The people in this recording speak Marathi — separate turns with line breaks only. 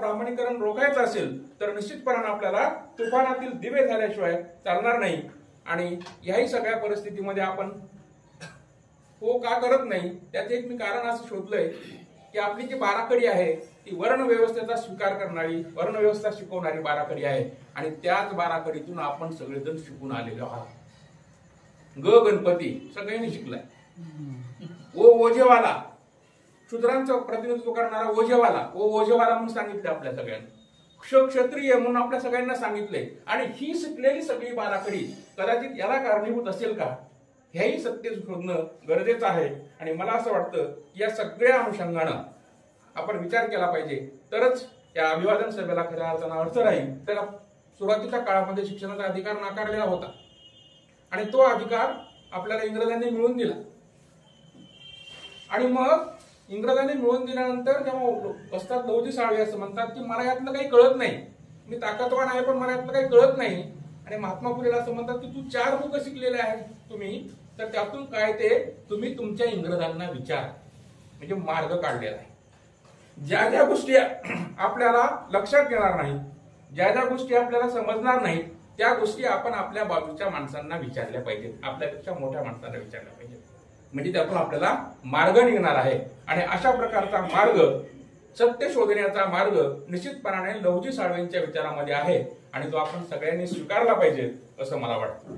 ब्राह्मणीकरण रोखायचं असेल तर निश्चितपणाने आपल्याला तुफानातील दिवे झाल्याशिवाय चालणार नाही। आणि याही सगळ्या परिस्थितीमध्ये आपण हो का करत नाही, त्याचे एक मी कारण असं शोधलंय की आपली जी बाराखडी आहे ती वर्ण व्यवस्थेचा स्वीकार करणारी, वर्ण व्यवस्था शिकवणारी बाराखडी आहे आणि त्याच बाराखडीतून आपण सगळेजण शिकून आलेलो आहात। ग गणपती सगळ्यांनी शिकलाय, ओझेवाला शूद्रांचं प्रतिनिधित्व करणारा ओझेवाला, ओझेवाला म्हणून सांगितलं आपल्या सगळ्यांना, क्षत्रिय म्हणून आपल्या सगळ्यांना सांगितले। आणि ही शिकलेली सगळी बाराखडी कदाचित याला कारणीभूत असेल का, हेही सत्य शोधणं गरजेचं आहे। आणि मला असं वाटतं की या सगळ्या अनुषंगानं आपण विचार केला पाहिजे, तरच या अभिवादन सभेला खऱ्या अर्थानं अर्थ राहील। त्याला सुरुवातीच्या काळामध्ये शिक्षणाचा अधिकार नाकारलेला होता आणि तो अधिकार आपल्याला इंग्रजांनी मिळवून दिला। आणि मग इंग्रजांनी मिळवून दिल्यानंतर जेव्हा वस्ताद लहुजी साळवे असं म्हणतात की मला यातलं काही कळत नाही, मी ताकदवान आहे पण मला यातलं काही कळत नाही, आणि महात्मा फुलेला असं म्हणतात की तू 4 बुक शिकलेले आहेत तुम्ही, तर त्यातून काय ते तुम्ही तुमच्या इंग्रजांना विचार, म्हणजे मार्ग काढलेला आहे। ज्या ज्या गोष्टी आपल्याला लक्षात येणार नाहीत, ज्या ज्या गोष्टी आपल्याला समजणार नाहीत, त्या गोष्टी आपण आपल्या बाजूच्या माणसांना विचारल्या पाहिजेत, आपल्यापेक्षा मोठ्या माणसांना विचारल्या पाहिजेत, म्हणजे त्यातून आपल्याला मार्ग निघणार आहे। आणि अशा प्रकारचा मार्ग, सत्य शोधण्याचा मार्ग निश्चितपणाने लहुजी साळवेंच्या विचारामध्ये आहे आणि तो आपण सगळ्यांनी स्वीकारला पाहिजे असं मला वाटतं।